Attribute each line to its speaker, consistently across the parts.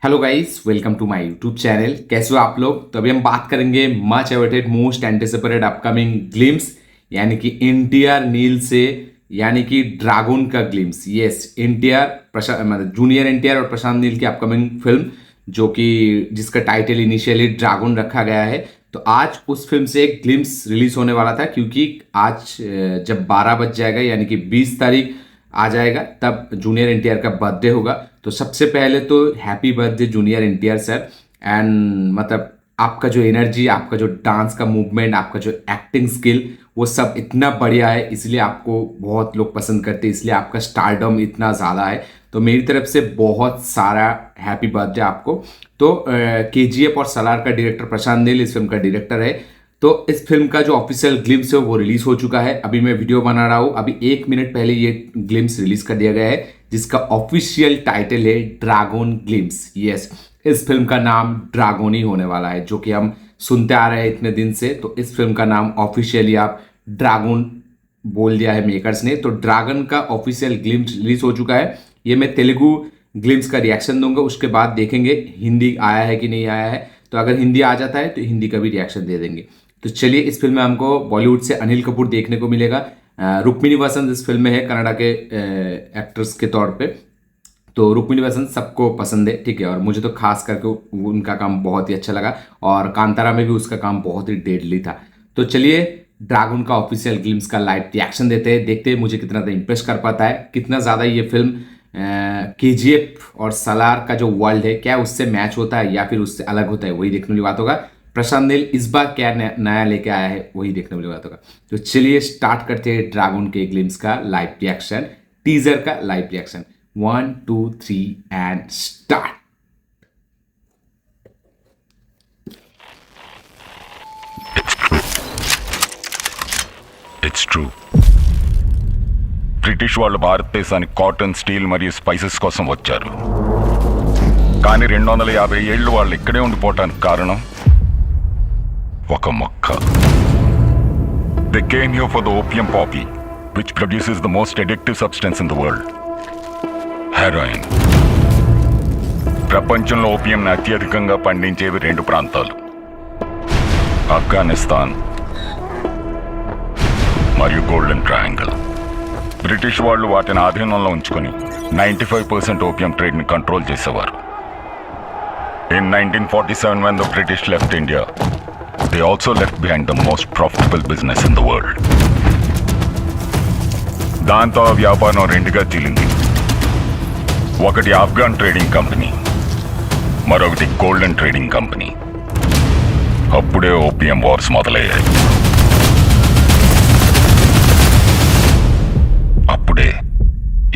Speaker 1: Hello guys, welcome to my YouTube channel. कैसे हो आप लोग? तो अभी हम बात करेंगे much awaited most anticipated upcoming glimpse, यानी कि एनटीआर नील से, यानी कि ड्रैगन का ग्लिम्स। यस, एनटीआर मतलब जूनियर एनटीआर और प्रशांत नील की अपकमिंग फिल्म, जो कि जिसका टाइटल इनिशियली ड्रैगन रखा गया है। तो आज उस फिल्म से एक ग्लिम्स रिलीज होने वाला था, क्योंकि आज जब 12 बज जाएगा, यानी कि 20 तारीख आ जाएगा, तब जूनियर एनटीआर का बर्थडे होगा। तो सबसे पहले तो happy birthday junior NTR sir. And मतलब आपका जो एनर्जी, आपका जो डांस का मूवमेंट, आपका जो एक्टिंग स्किल, वो सब इतना बढ़िया है, इसलिए आपको बहुत लोग पसंद करते हैं, इसलिए आपका स्टारडम इतना ज़्यादा है। तो मेरी तरफ से बहुत सारा हैप्पी बर्थडे आपको। तो केजीएफ और सलार का डायरेक्टर प्रशांत नील इस फिल्म का डायरेक्टर है। तो इस फिल्म का जो ऑफिशियल ग्लिम्स है वो रिलीज हो चुका है। अभी मैं वीडियो बना रहा हूँ, अभी 1 मिनट पहले ये ग्लिम्स रिलीज कर दिया गया है, जिसका ऑफिशियल टाइटल है ड्रैगन ग्लिम्स। यस, इस फिल्म का नाम ड्रैगन ही होने वाला है, जो कि हम सुनते आ रहे हैं इतने दिन से। तो इस फिल्म का नाम ऑफिशियली आप ड्रैगन बोल दिया है मेकर्स ने। तो ड्रैगन का ऑफिशियल ग्लिम्स रिलीज हो चुका है। ये मैं तेलुगु ग्लिम्स का रिएक्शन दूंगा, उसके बाद देखेंगे हिंदी आया है कि नहीं आया है। तो अगर हिंदी आ जाता है तो हिंदी का भी रिएक्शन दे देंगे। तो चलिए, इस फिल्म में हमको बॉलीवुड से अनिल कपूर देखने को मिलेगा। रुक्मिणी वसंत इस फिल्म में है, कनाडा के एक्ट्रेस के तौर पे। तो रुक्मिणी वसंत सबको पसंद है, ठीक है, और मुझे तो खास करके उनका काम बहुत ही अच्छा लगा, और कांतारा में भी उसका काम बहुत ही डेडली था। तो चलिए, ड्रैगन का ऑफिशियल ग्लिम्स का लाइव रिएक्शन देते हैं, देखते हैं मुझे कितना ज़्यादा इंप्रेस कर पाता है, कितना ज़्यादा ये फिल्म केजीएफ और सलार का जो वर्ल्ड है, क्या उससे मैच होता है या फिर उससे अलग होता है, वही देखने वाली बात होगा। प्रशांत नील इस बार क्या नया लेके आया है, वही देखने वाली बात होगा। तो चलिए स्टार्ट करते हैं ड्रैगन के ग्लिम्स का लाइव रिएक्शन, टीजर का live reaction. 1 2 3 and start.
Speaker 2: It's true. British వాళ్ళు భారతదేశానికి కాటన్, స్టీల్ మరియు స్పైసెస్ కోసం వచ్చారు. కానీ 250 ఏళ్ళు వాళ్ళు ఇక్కడే ఉండిపోవటానికి కారణం ఒక మొక్క. They came here for the opium poppy, which produces the most addictive substance in the world, heroin. ప్రపంచంలో ఓపియంని అత్యధికంగా పండించేవి 2 ప్రాంతాలు, ఆఫ్ఘనిస్తాన్ మరియు గోల్డెన్ ట్రయాంగిల్. బ్రిటిష్ వాళ్ళు వాటిని ఆధీనంలో ఉంచుకొని 95% ఓపియం ట్రేడ్ని కంట్రోల్ చేసేవారు. In 1947, when the British left India, they also left behind the most profitable business in the world. దాంతో ఆ వ్యాపారం 2గా చీలింది. ఒకటి ఆఫ్ఘన్ ట్రేడింగ్ కంపెనీ, మరొకటి గోల్డెన్ ట్రేడింగ్ కంపెనీ. అప్పుడే ఓపియం వార్స్ మొదలయ్యాయి. అప్పుడే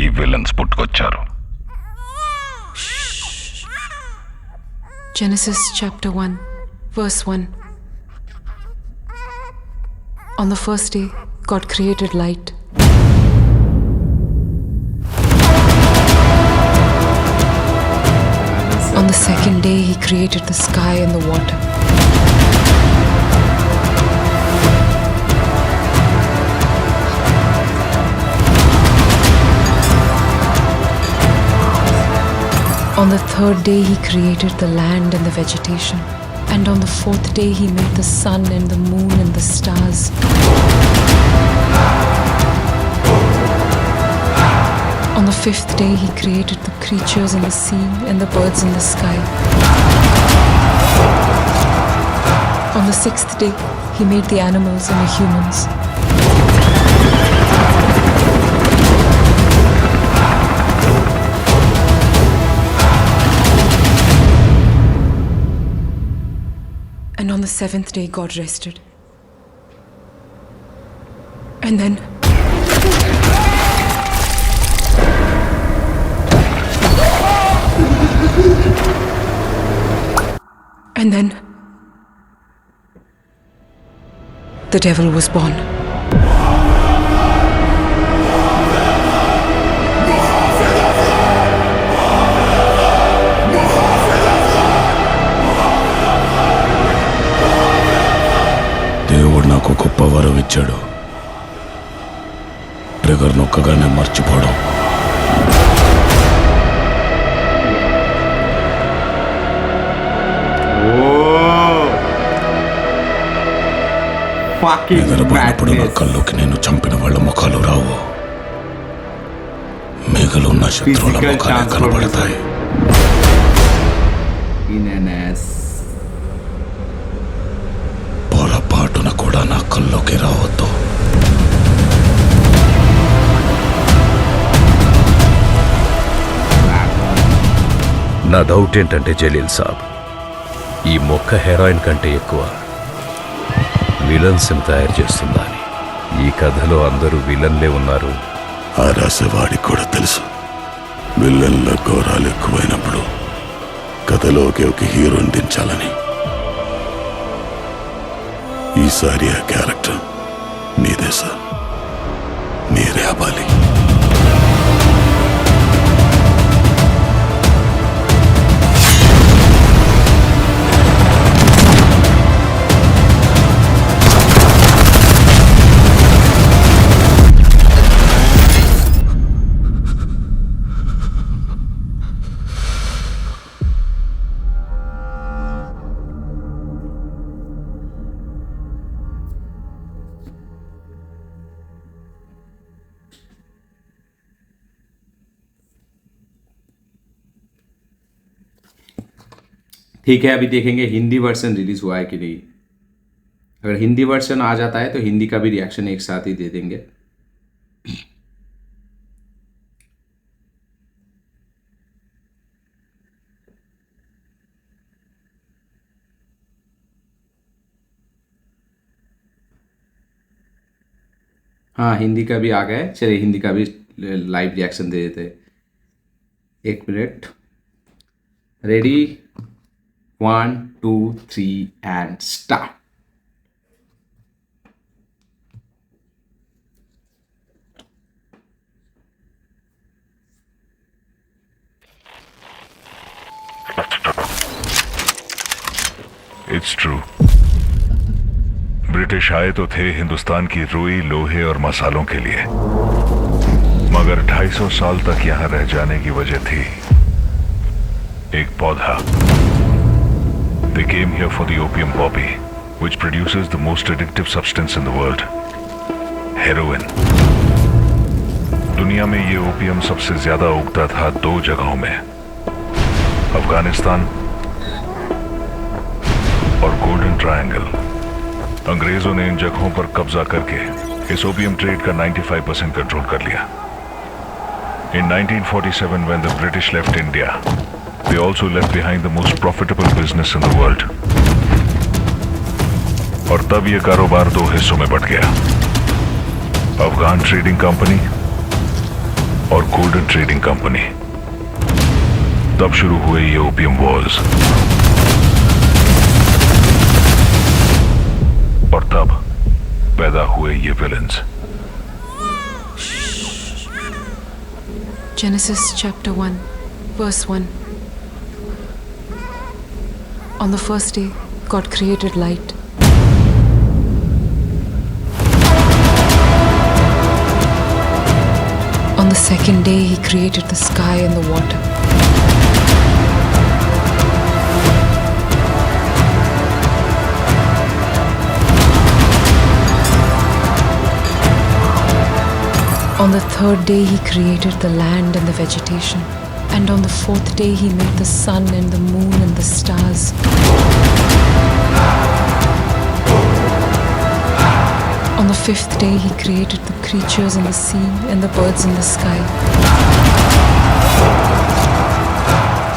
Speaker 2: ఈ villains పుట్టుకొచ్చారు.
Speaker 3: Genesis chapter 1, verse 1. On the first day, God created light. On the second day, He created the sky and the water. On the third day, He created the land and the vegetation. And on the fourth day, He made the sun and the moon and the stars. On the fifth day, He created the creatures in the sea and the birds in the sky. On the sixth day, He made the animals and the humans. And on the seventh day, God rested. And then the devil was born.
Speaker 4: దేవుడు నాకు గొప్ప వరం ఇచ్చాడు, trigger నొక్కగానే మర్చిపోవడం.
Speaker 1: fucking
Speaker 4: నిద్రపోయినప్పుడు నా
Speaker 1: madness.
Speaker 4: కల్లోకి నేను చంపిన వాళ్ళ ముఖాలు రావు, మిగులున్న శత్రువుల
Speaker 1: Physical
Speaker 4: ముఖాలే కనబడతాయి.
Speaker 1: In an ass.
Speaker 4: పొరపాటున కూడా నా కల్లోకి రావద్దు.
Speaker 5: నా డౌట్ ఏంటంటే జలీల్ సాబ్, ఈ మొక్క హెరాయిన్ కంటే ఎక్కువ విలన్స్ తయారు చేస్తుందా అని. ఈ కథలో అందరూ విలన్లే ఉన్నారు.
Speaker 4: ఆ రాసేవాడికి కూడా తెలుసు, విల్లన్ల ఘోరాలు ఎక్కువైనప్పుడు కథలోకి ఒక హీరోని దించాలని. ఈసారి ఆ క్యారెక్టర్ మీదే సార్, మీరే అవ్వాలి.
Speaker 1: ठीक है, अभी देखेंगे हिंदी वर्जन रिलीज हुआ है कि नहीं. अगर हिंदी वर्जन आ जाता है तो हिंदी का भी रिएक्शन एक साथ ही दे देंगे. हाँ, हिंदी का भी आ गया है. चलिए हिंदी का भी लाइव रिएक्शन दे देते हैं. 1 minute. Ready, 1, 2, 3 and start.
Speaker 2: It's true, British आए तो थे हिंदुस्तान की रुई, लोहे और मसालों के लिए, मगर 250 साल तक यहां रह जाने की वजह थी एक पौधा. They came here for the opium poppy, which produces the most addictive substance in the world, heroin. दुनिया में ये ओपियम सबसे ज्यादा उगता था 2 जगहों में, अफगानिस्तान और गोल्डन ट्रायंगल. अंग्रेजों ने इन जगहों पर कब्जा करके इस ओपियम ट्रेड का 95% कंट्रोल कर लिया. In 1947, when the British left India, they also left behind the most profitable business in the world. और तब ये कारोबार 2 हिस्सों में बट गया, अफगान ट्रेडिंग कंपनी और गोल्डन ट्रेडिंग कंपनी. तब शुरू हुए ये ओपियम वॉर्स, और तब पैदा हुए ये villains.
Speaker 3: Genesis chapter 1, verse 1. On the first day, God created light. On the second day, He created the sky and the water. On the third day, He created the land and the vegetation. And on the fourth day, He made the sun and the moon and the stars. On the fifth day, He created the creatures in the sea and the birds in the sky.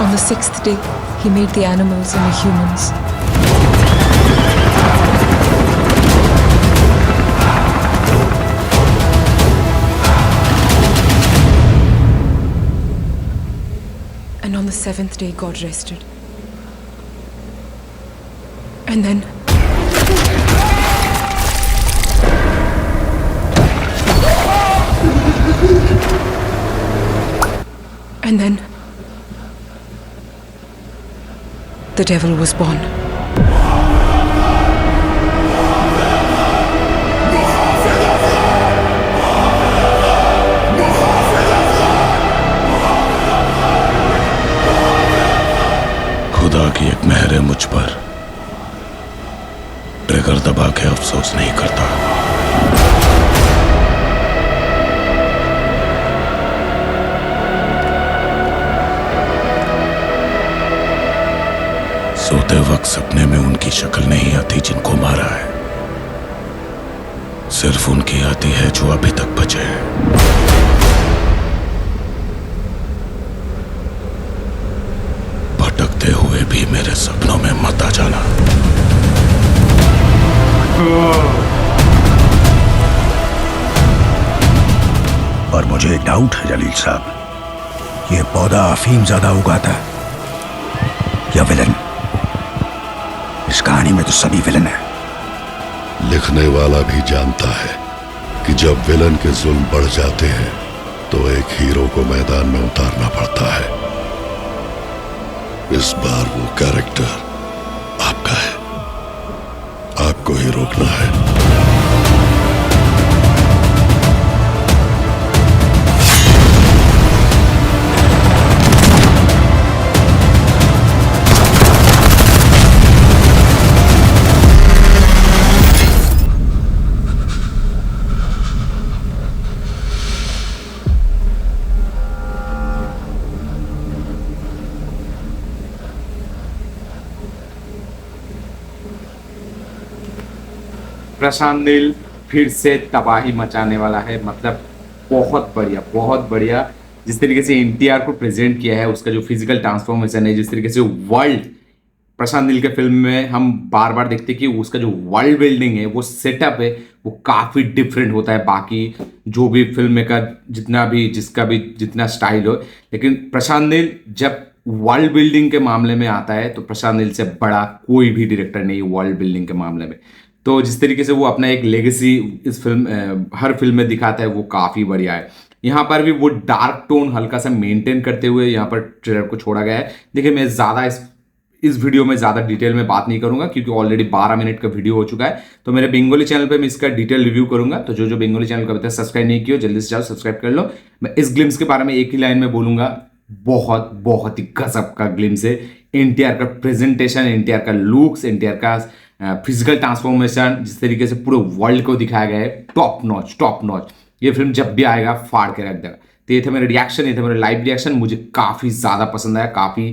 Speaker 3: On the sixth day, He made the animals and the humans. And on the seventh day, God rested. And then the devil was born.
Speaker 4: खुदा की एक मेहर है मुझ पर, trigger दबा के अफसोस नहीं करता। सोते वक्त सपने में उनकी शक्ल नहीं आती जिनको मारा है, सिर्फ उनकी आती है जो अभी तक बचे हैं। भटकते हुए भी मेरे सपनों में मत आ जाना।
Speaker 6: और मुझे एक डाउट है जलील साहब, ये पौधा अफीम ज्यादा उगाता है या विलन? इस कहानी में तो सभी विलन है।
Speaker 7: लिखने वाला भी जानता है कि जब विलन के जुल्म बढ़ जाते हैं तो एक हीरो को मैदान में उतारना पड़ता है। इस बार वो कैरेक्टर आपका है, आपको ही रोकना है।
Speaker 1: प्रशांत नील फिर से तबाही मचाने वाला है। मतलब बहुत बढ़िया, बहुत बढ़िया। जिस तरीके से एनटीआर को प्रेजेंट किया है, उसका जो फिजिकल ट्रांसफॉर्मेशन है, जिस तरीके से वर्ल्ड प्रशांत नील के फिल्म में हम बार बार देखते हैं कि उसका जो वर्ल्ड बिल्डिंग है, वो सेटअप है, वो काफी डिफरेंट होता है बाकी जो भी फिल्म मेकर जिसका भी जितना स्टाइल हो। लेकिन प्रशांत नील जब वर्ल्ड बिल्डिंग के मामले में आता है तो प्रशांत नील से बड़ा कोई भी डायरेक्टर नहीं वर्ल्ड बिल्डिंग के मामले में। तो जिस तरीके से वो अपना एक लेगेसी इस हर फिल्म में दिखाता है, वो काफी बढ़िया है। यहाँ पर भी वो डार्क टोन हल्का सा मेंटेन करते हुए यहाँ पर ट्रेलर को छोड़ा गया है। देखिए, मैं ज्यादा इस वीडियो में ज्यादा डिटेल में बात नहीं करूंगा क्योंकि ऑलरेडी 12 मिनट का वीडियो हो चुका है। तो मेरे बंगाली चैनल पे मैं इसका डिटेल रिव्यू करूंगा। तो जो बंगाली चैनल को अभी तक सब्सक्राइब नहीं किया, जल्दी से जाओ सब्सक्राइब कर लो। मैं इस ग्लिम्स के बारे में एक ही लाइन में बोलूंगा, बहुत बहुत ही गजब का ग्लिम्स है। एनटीआर का प्रेजेंटेशन, एनटीआर का लुक्स, एनटीआर का फिजिकल ट्रांसफॉर्मेशन, जिस तरीके से पूरे वर्ल्ड को दिखाया गया है, टॉप नॉच, टॉप नॉच। ये फिल्म जब भी आएगा फाड़ के रख देगा। तो ये थे मेरे रिएक्शन, ये थे मेरे लाइव रिएक्शन। मुझे काफी ज्यादा पसंद आया, काफी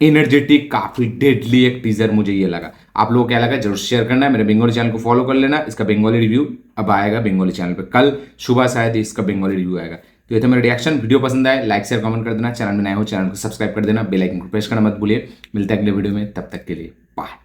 Speaker 1: एनर्जेटिक, काफी डेडली एक टीजर मुझे ये लगा। आप लोगों को क्या लगा जरूर शेयर करना है। मेरे बंगाली चैनल को फॉलो कर लेना। इसका बंगाली रिव्यू अब आएगा बंगाली चैनल पे, कल सुबह शायद इसका बंगाली रिव्यू आएगा। तो ये था मेरा रिएक्शन। वीडियो पसंद आए लाइक शेयर कमेंट कर देना। चैनल में नए हो चैनल को सब्सक्राइब कर देना, बेल आइकन को प्रेस करना मत भूलिए। मिलते हैं अगले वीडियो में, तब तक के लिए बाय।